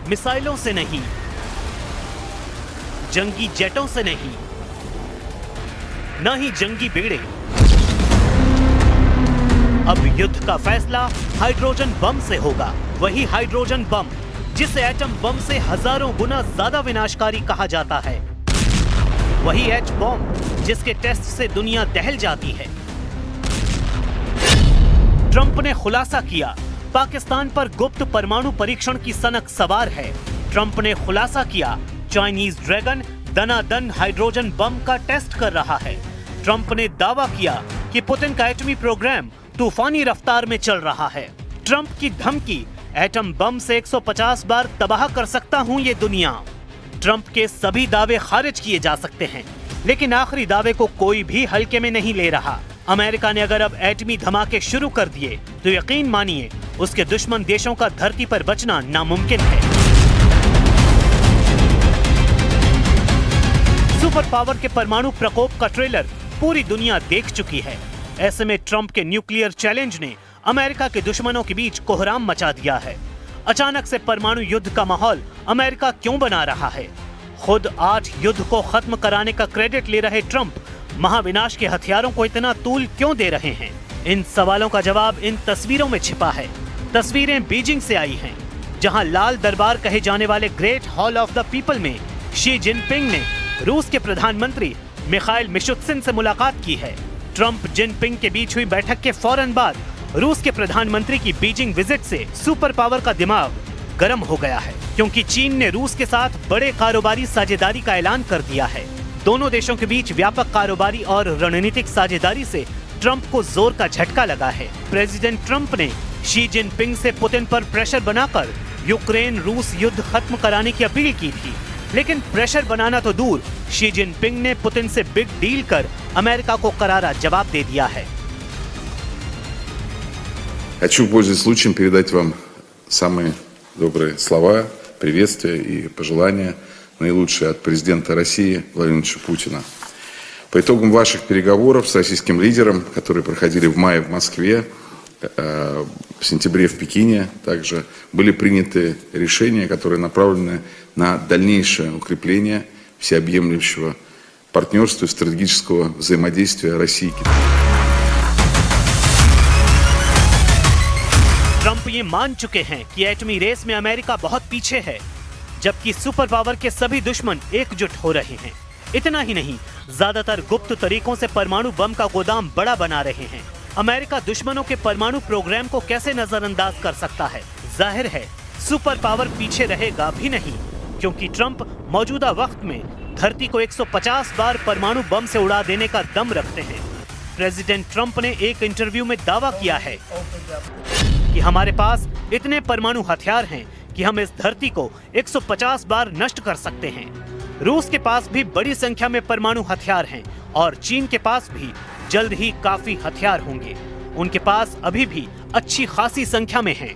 मिसाइलों से नहीं, जंगी जेटों से नहीं, न ही जंगी बेड़े। अब युद्ध का फैसला हाइड्रोजन बम से होगा। वही हाइड्रोजन बम जिसे एटम बम से हजारों गुना ज्यादा विनाशकारी कहा जाता है। वही एच बॉम्ब जिसके टेस्ट से दुनिया दहल जाती है। ट्रंप ने खुलासा किया, पाकिस्तान पर गुप्त परमाणु परीक्षण की सनक सवार है। ट्रंप ने खुलासा किया, चाइनीज ड्रैगन दनादन हाइड्रोजन बम का टेस्ट कर रहा है। ट्रंप ने दावा किया कि पुतिन का एटमी प्रोग्राम तूफानी रफ्तार में चल रहा है। ट्रंप की धमकी, एटम बम से 150 बार तबाह कर सकता हूं ये दुनिया। ट्रंप के सभी दावे खारिज किए जा सकते हैं, लेकिन आखिरी दावे को कोई भी हल्के में नहीं ले रहा। अमेरिका ने अगर अब एटमी धमाके शुरू कर दिए तो यकीन मानिए उसके दुश्मन देशों का धरती पर बचना नामुमकिन है। सुपर पावर के परमाणु प्रकोप का ट्रेलर पूरी दुनिया देख चुकी है। ऐसे में ट्रंप के न्यूक्लियर चैलेंज ने अमेरिका के दुश्मनों के बीच कोहराम मचा दिया है। अचानक से परमाणु युद्ध का माहौल अमेरिका क्यों बना रहा है? खुद 8 युद्ध को खत्म कराने का क्रेडिट ले रहे ट्रंप महाविनाश के हथियारों को इतना तूल क्यों दे रहे हैं? इन सवालों का जवाब इन तस्वीरों में छिपा है। तस्वीरें बीजिंग से आई हैं, जहां लाल दरबार कहे जाने वाले great hall of the people में शी जिनपिंग ने रूस के प्रधानमंत्री मिखाइल मिशुत्सिन से मुलाकात की है। ट्रंप जिनपिंग के बीच हुई बैठक के फौरन बाद रूस के प्रधानमंत्री की बीजिंग विजिट से सुपर पावर का दिमाग गर्म हो गया है, क्योंकि चीन ने रूस के साथ बड़े कारोबारी साझेदारी का ऐलान कर दिया है। दोनों देशों के बीच व्यापक कारोबारी और रणनीतिक साझेदारी से ट्रंप को जोर का झटका लगा है। प्रेसिडेंट ट्रंप ने शी जिनपिंग से पुतिन पर प्रेशर बनाकर यूक्रेन रूस युद्ध खत्म कराने की अपील की थी, लेकिन प्रेशर बनाना तो दूर, शी जिनपिंग ने पुतिन से बिग डील कर अमेरिका को करारा जवाब दे दिया है। Хочу, пользуясь случаем, передать вам самые добрые слова, приветствия и пожелания, наилучшие от президента России Владимира Путина. По итогам ваших переговоров с российским лидером, которые проходили в мае в Москве, в сентябре в Пекине, также были приняты решения, которые направлены на дальнейшее укрепление всеобъемлющего партнерства и стратегического взаимодействия России и Китая. ट्रंप ये मान चुके हैं कि एटमी रेस में अमेरिका बहुत पीछे है, जबकि सुपर पावर के सभी दुश्मन एकजुट हो रहे हैं। इतना ही नहीं, ज्यादातर गुप्त तरीकों से परमाणु बम का गोदाम बड़ा बना रहे हैं। अमेरिका दुश्मनों के परमाणु प्रोग्राम को कैसे नजरअंदाज कर सकता है? जाहिर है सुपर पावर पीछे रहेगा भी नहीं, क्योंकि ट्रंप मौजूदा वक्त में धरती को 150 बार परमाणु बम से उड़ा देने का दम रखते हैं। प्रेसिडेंट ट्रंप ने एक इंटरव्यू में दावा किया है कि हमारे पास इतने परमाणु हथियार हैं कि हम इस धरती को 150 बार नष्ट कर सकते हैं। रूस के पास भी बड़ी संख्या में परमाणु हथियार हैं और चीन के पास भी जल्द ही काफी हथियार होंगे। उनके पास अभी भी अच्छी खासी संख्या में हैं।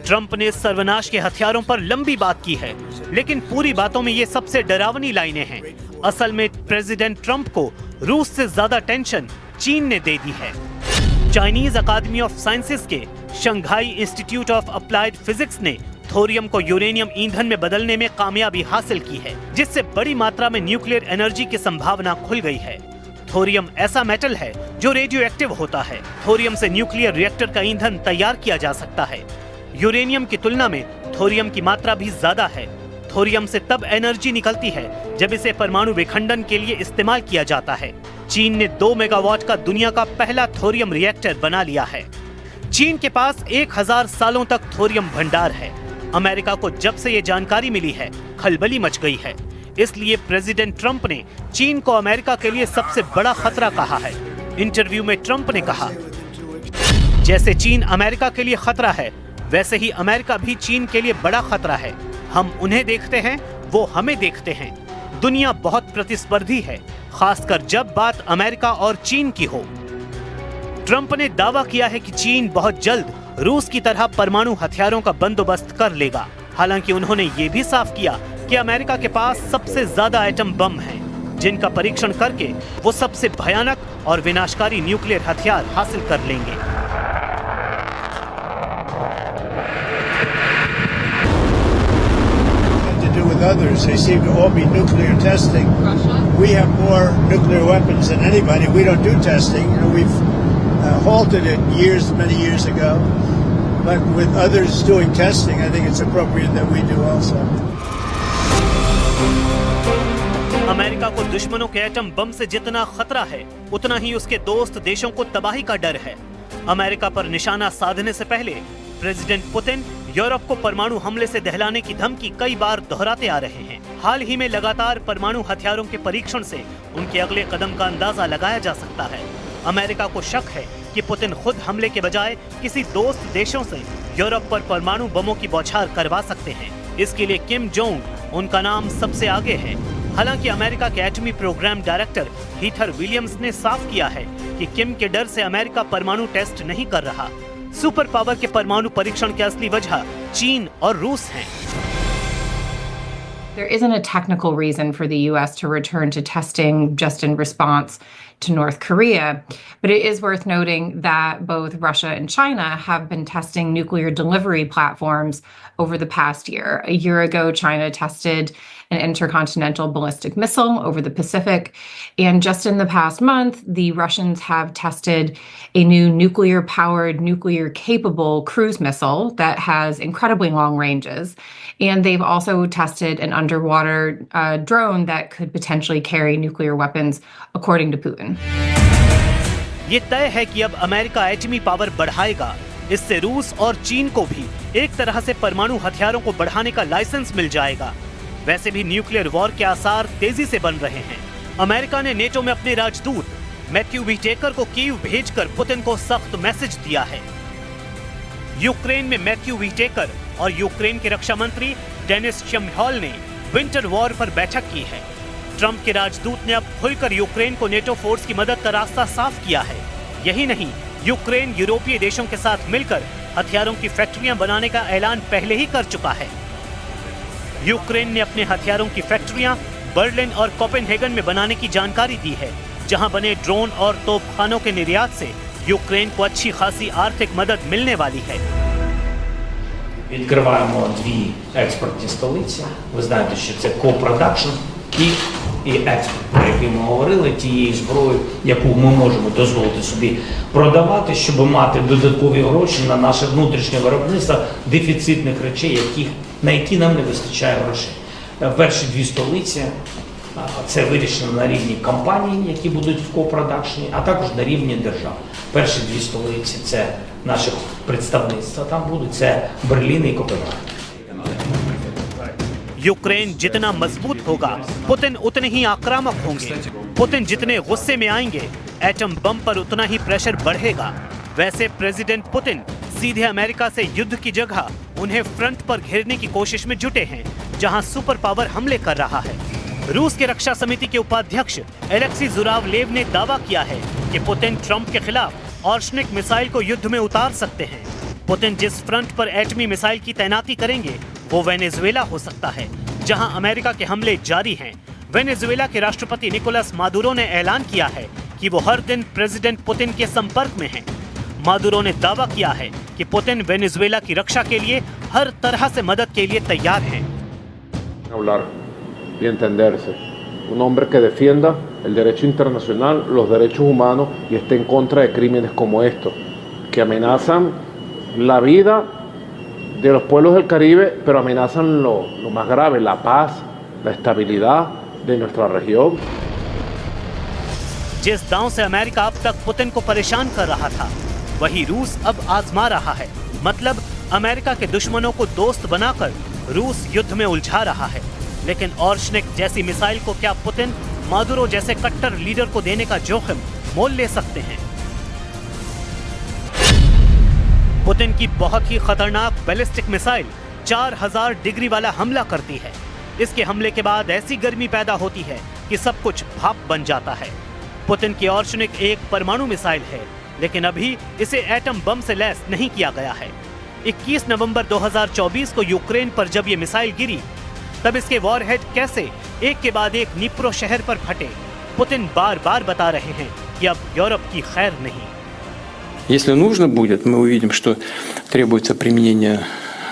ट्रंप ने सर्वनाश के हथियारों पर लंबी बात की है, लेकिन पूरी बातों में ये सबसे डरावनी लाइनें हैं। असल में प्रेसिडेंट ट्रंप को रूस से ज्यादा टेंशन चीन ने दे दी है। चाइनीज अकादमी ऑफ साइंसेज के Shanghai institute of applied physics ने थोरियम को यूरेनियम ईंधन में बदलने में कामयाबी हासिल की है, जिससे बड़ी मात्रा में न्यूक्लियर एनर्जी की संभावना खुल गई है। थोरियम ऐसा मेटल है जो रेडियो एक्टिव होता है। थोरियम से न्यूक्लियर रिएक्टर का ईंधन तैयार किया जा सकता है। यूरेनियम की तुलना में थोरियम की मात्रा भी ज्यादा है। थोरियम से तब एनर्जी निकलती है जब इसे परमाणु विखंडन के लिए इस्तेमाल किया जाता है। चीन ने 2 मेगावाट का दुनिया का पहला थोरियम रिएक्टर बना लिया है। चीन के पास 1000 सालों तक थोरियम भंडार है। अमेरिका को जब से ये जानकारी मिली है, खलबली मच गई है। इसलिए प्रेसिडेंट ट्रंप ने चीन को अमेरिका के लिए सबसे बड़ा खतरा कहा है। इंटरव्यू में ट्रंप ने कहा, जैसे चीन अमेरिका के लिए खतरा है, वैसे ही अमेरिका भी चीन के लिए बड़ा खतरा है। हम उन्हें देखते हैं, वो हमें देखते हैं। दुनिया बहुत प्रतिस्पर्धी है, खासकर जब बात अमेरिका और चीन की हो। ट्रंप ने दावा किया है कि चीन बहुत जल्द रूस की तरह परमाणु हथियारों का बंदोबस्त कर लेगा। हालांकि उन्होंने ये भी साफ किया कि अमेरिका के पास सबसे ज्यादा एटम बम हैं, जिनका परीक्षण करके वो सबसे भयानक और विनाशकारी न्यूक्लियर हथियार हासिल कर लेंगे। with others. They seem to all be nuclear testing. Russia? We have more nuclear weapons than anybody. We don't do testing. You know, we've halted it many years ago. But with others doing testing, I think it's appropriate that we do also. America को दुश्मनों के atom bomb से जितना खतरा है, उतना ही उसके दोस्त देशों को तबाही का डर है। अमेरिका पर निशाना साधने से पहले प्रेसिडेंट पुतिन यूरोप को परमाणु हमले से दहलाने की धमकी कई बार दोहराते आ रहे हैं। हाल ही में लगातार परमाणु हथियारों के परीक्षण से उनके अगले कदम का अंदाजा लगाया जा सकता है। अमेरिका को शक है कि पुतिन खुद हमले के बजाय किसी दोस्त देशों से यूरोप पर परमाणु बमों की बौछार करवा सकते हैं। इसके लिए किम जोंग उनका नाम सबसे आगे है। हालांकि अमेरिका के एटमी प्रोग्राम डायरेक्टर हीथर विलियम्स ने साफ किया है कि किम के डर से अमेरिका परमाणु टेस्ट नहीं कर रहा। सुपर पावर के परमाणु परीक्षण की असली वजह चीन और रूस हैं। There isn't a technical reason for the U.S. to return to testing just in response to North Korea, but it is worth noting that both Russia and China have been testing nuclear delivery platforms over the past year. A year ago, China tested an intercontinental ballistic missile over the Pacific, and just in the past month, the Russians have tested a new nuclear-powered, nuclear-capable cruise missile that has incredibly long ranges. And they've also tested an underwater drone that could potentially carry nuclear weapons, according to Putin. ये तय है कि अब America एटमी power बढ़ाएगा। इससे रूस और चीन को भी एक तरह से परमाणु हथियारों को बढ़ाने का लाइसेंस मिल जाएगा। वैसे भी न्यूक्लियर वॉर के आसार तेजी से बन रहे हैं। अमेरिका ने नेटो में अपने राजदूत मैथ्यू व्हिटेकर को कीव भेजकर पुतिन को सख्त मैसेज दिया है। यूक्रेन में मैथ्यू व्हिटेकर और यूक्रेन के रक्षा मंत्री डेनिस शमहॉल ने विंटर वॉर पर बैठक की है। ट्रंप के राजदूत ने अब खुलकर यूक्रेन को नेटो फोर्स की मदद का रास्ता साफ किया है। यही नहीं, यूक्रेन यूरोपीय देशों के साथ मिलकर हथियारों की फैक्ट्रियां बनाने का ऐलान पहले ही कर चुका है। यूक्रेन ने अपने हथियारों की फैक्ट्रियां बर्लिन और कोपेनहेगन में बनाने की जानकारी दी है, जहां बने ड्रोन और तोपखानों के निर्यात से यूक्रेन को अच्छी खासी आर्थिक मदद मिलने वाली है। Відкриваємо дві експортні столиці. Ви знаєте, що це ко-продакшн і експорт, про який ми говорили, тієї зброї, яку ми можемо дозволити собі продавати, щоб мати додаткові гроші на наше внутрішнє виробництво дефіцитних речей, на які нам не вистачає грошей. Перші дві столиці це вирішено на рівні компаній, які будуть в ко-продакшні, а також на рівні держав. Перші дві столиці це наших представництва там будуть, це Берлін і Копенгаген. यूक्रेन जितना मजबूत होगा, पुतिन उतने ही आक्रामक होंगे। पुतिन जितने गुस्से में आएंगे, एटम बम पर उतना ही प्रेशर बढ़ेगा। वैसे प्रेसिडेंट पुतिन सीधे अमेरिका से युद्ध की जगह उन्हें फ्रंट पर घेरने की कोशिश में जुटे हैं, जहां सुपर पावर हमले कर रहा है। रूस के रक्षा समिति के उपाध्यक्ष एलेक्सी जुरावलेव ने दावा किया है कि पुतिन ट्रंप के खिलाफ ऑर्शनिक मिसाइल को युद्ध में उतार सकते हैं। पुतिन जिस फ्रंट पर एटमी मिसाइल की तैनाती करेंगे, वो वेनेजुएला हो सकता है, जहां अमेरिका के हमले जारी हैं। वेनेजुएला के राष्ट्रपति निकोलस मादुरो ने ऐलान किया है कि वो हर दिन प्रेसिडेंट पुतिन के संपर्क में हैं। मादुरो ने दावा किया है कि पुतिन वेनेजुएला की रक्षा के लिए हर तरह से मदद के लिए तैयार हैं। Hablar y entenderse. Un hombre que defienda el derecho internacional, los derechos humanos y esté en contra de crímenes como estos, que amenazan la vida de los pueblos del Caribe, pero amenazan lo más grave, la paz, la estabilidad de nuestra región. जिस दांव से America अब तक Putin को परेशान कर रहा था, वही रूस अब आजमा रहा है। मतलब अमेरिका के दुश्मनों को दोस्त बनाकर रूस युद्ध में उलझा रहा है। लेकिन ऑर्शनिक जैसी मिसाइल को क्या पुतिन मादुरो जैसे कट्टर लीडर को देने का जोखिम मोल ले सकते हैं? पुतिन की बहुत ही खतरनाक बैलिस्टिक मिसाइल 4000 डिग्री वाला हमला करती है। इसके हमले के बाद ऐसी गर्मी पैदा होती है कि सब कुछ भाप बन जाता है। पुतिन की ऑर्शनिक एक परमाणु मिसाइल है, लेकिन अभी इसे एटम बम से लैस नहीं किया गया है। 21 नवंबर 2024 को यूक्रेन पर जब ये मिसाइल गिरी, तब इसके वॉरहेड कैसे एक के बाद एक निप्रो शहर पर फटे, पुतिन बार बार बता रहे हैं कि अब यूरोप की खैर नहीं। Если нужно будет, мы увидим, что требуется применение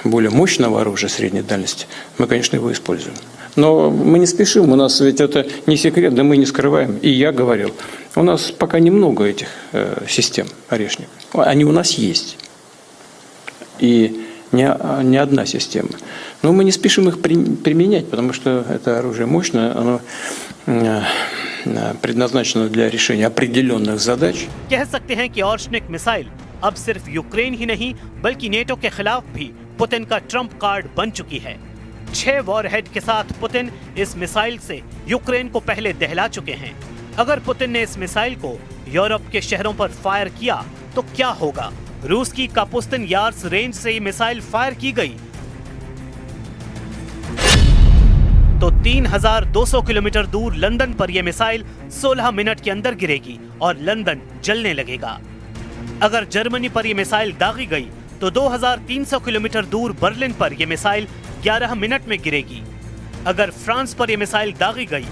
более мощного оружия средней дальности, мы, конечно, его используем. Но мы не спешим, у нас ведь это не секрет, да мы не скрываем. И я говорил, у нас пока немного этих систем орешник. Они у нас есть. И не одна система. Но мы не спешим их применять, потому что это оружие мощное, оно предназначено для решения определенных задач. कह सकते हैं कि ऑर्शनिक मिसाइल अब सिर्फ यूक्रेन ही नहीं बल्कि नेटो के खिलाफ भी पुतिन का ट्रम्प कार्ड बन चुकी है। 6 वॉरहेड के साथ पुतिन इस मिसाइल से यूक्रेन को पहले दहला चुके हैं। अगर पुतिन ने इस मिसाइल को यूरोप के शहरों पर फायर किया तो क्या होगा? रूस की कापुस्तिन यार्स रेंज से ये मिसाइल फायर की गई तो 3200 किलोमीटर दूर लंदन पर यह मिसाइल 16 मिनट के अंदर गिरेगी और लंदन जलने लगेगा। अगर जर्मनी पर यह मिसाइल दागी गई तो 2300 किलोमीटर दूर बर्लिन पर यह मिसाइल 11 मिनट में गिरेगी। अगर फ्रांस पर यह मिसाइल दागी गई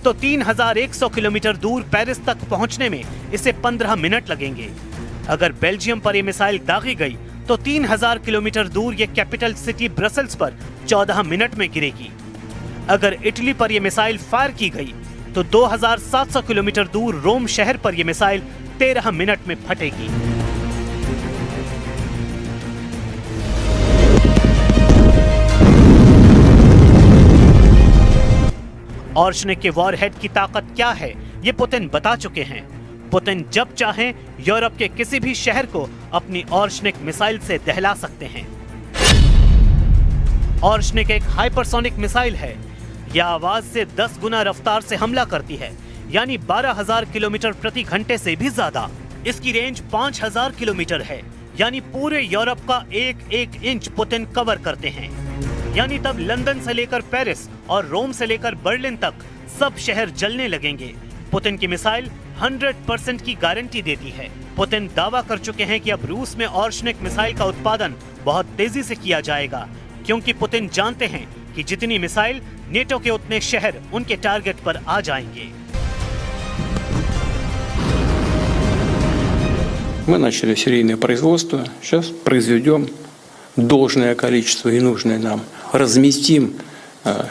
तो 3100 किलोमीटर दूर पेरिस तक पहुंचने में इसे 15 मिनट लगेंगे। अगर बेल्जियम पर यह मिसाइल दागी गई तो 3000 किलोमीटर दूर यह कैपिटल सिटी ब्रसल्स पर 14 मिनट में गिरेगी। अगर इटली पर यह मिसाइल फायर की गई तो 2700 किलोमीटर दूर रोम शहर पर यह मिसाइल 13 मिनट में फटेगी। ऑर्शनिक के वॉरहेड की ताकत क्या है ये पुतिन बता चुके हैं। पुतिन जब चाहें यूरोप के किसी भी शहर को अपनी ऑर्शनिक मिसाइल से दहला सकते हैं। ऑर्शनिक एक हाइपरसोनिक मिसाइल है। यह आवाज से 10 गुना रफ्तार से हमला करती है, यानी 12,000 किलोमीटर प्रति घंटे से भी ज्यादा। इसकी रेंज 5,000 किलोमीटर है, यानी पूरे यूरोप का एक इंच पुतिन कवर करते हैं। यानी तब लंदन से लेकर पेरिस और रोम से लेकर बर्लिन तक सब शहर जलने लगेंगे। पुतिन की मिसाइल 100% की गारंटी देती है। पुतिन दावा कर चुके हैं कि अब रूस में ऑर्शनिक मिसाइल का उत्पादन बहुत तेजी से किया जाएगा, क्योंकि पुतिन जानते हैं कि जितनी मिसाइल नेटो के उतने शहर उनके टारगेट पर आ जाएंगे। Мы начали серийное производство, сейчас произведем должное количество и нужное нам, разместим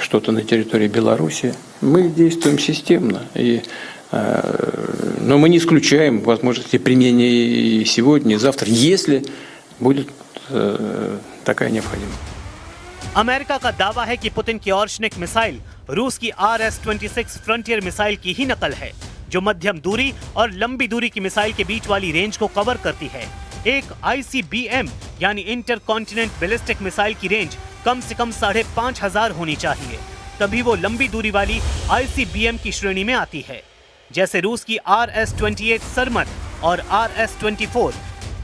что-то на территории Беларуси. Мы действуем системно, но мы не исключаем возможности применения и сегодня, и завтра, если будет такая необходимость. अमेरिका का दावा है कि पुतिन की ऑर्शनिक मिसाइल रूस की RS-26 फ्रंटियर मिसाइल की ही नकल है, जो मध्यम दूरी और लंबी दूरी की मिसाइल के बीच वाली रेंज को कवर करती है। एक ICBM यानी इंटर कॉन्टिनेंट बैलिस्टिक मिसाइल की रेंज कम से कम 5,500 होनी चाहिए, तभी वो लंबी दूरी वाली ICBM की श्रेणी में आती है। जैसे रूस की RS-28 सरमत और RS-24,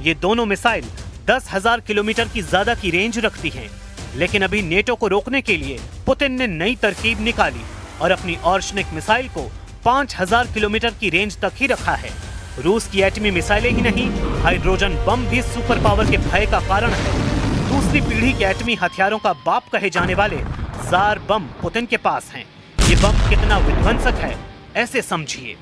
ये दोनों मिसाइल 10,000 किलोमीटर की ज्यादा की रेंज रखती हैं। लेकिन अभी नेटो को रोकने के लिए पुतिन ने नई तरकीब निकाली और अपनी ऑर्शनिक मिसाइल को 5,000 किलोमीटर की रेंज तक ही रखा है। रूस की एटमी मिसाइलें ही नहीं, हाइड्रोजन बम भी सुपर पावर के भय का कारण है। दूसरी पीढ़ी के एटमी हथियारों का बाप कहे जाने वाले जार बम पुतिन के पास हैं। ये बम कितना विध्वंसक है, ऐसे समझिए।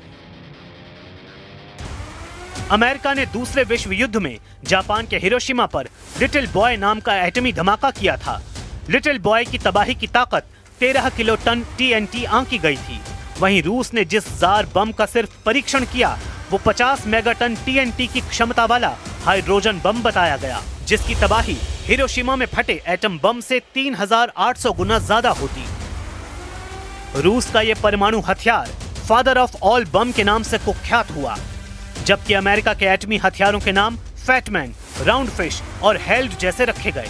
अमेरिका ने दूसरे विश्व युद्ध में जापान के हिरोशिमा पर लिटिल बॉय नाम का एटमी धमाका किया था। लिटिल बॉय की तबाही की ताकत 13 किलो टन TNT आंकी गई थी। वहीं रूस ने जिस जार बम का सिर्फ परीक्षण किया वो 50 मेगाटन TNT की क्षमता वाला हाइड्रोजन बम बताया गया, जिसकी तबाही हिरोशिमा में फटे एटम बम से 3,800 गुना ज्यादा होती। रूस का यह परमाणु हथियार फादर ऑफ ऑल बम के नाम से कुख्यात हुआ, जबकि अमेरिका के एटमी हथियारों के नाम फैटमैन, राउंड फिश और हेल्ड जैसे रखे गए।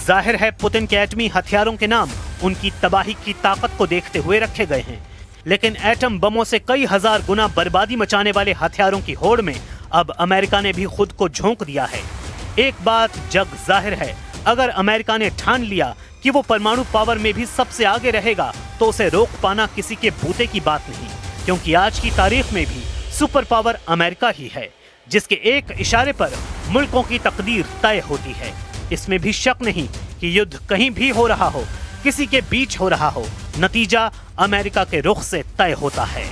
जाहिर है पुतिन के एटमी हथियारों के नाम उनकी तबाही की ताकत को देखते हुए रखे गए हैं। लेकिन एटम बमों से कई हजार गुना बर्बादी मचाने वाले हथियारों की होड़ में अब अमेरिका ने भी खुद को झोंक दिया है। एक बात जग जाहिर है, अगर अमेरिका ने ठान लिया कि वो परमाणु पावर में भी सबसे आगे रहेगा तो उसे रोक पाना किसी के बूते की बात नहीं, क्योंकि आज की तारीख में भी सुपर पावर अमेरिका ही है, जिसके एक इशारे पर मुल्कों की तकदीर तय होती है। इसमें भी शक नहीं कि युद्ध कहीं भी हो रहा हो, किसी के बीच हो रहा हो, नतीजा अमेरिका के रुख से तय होता है।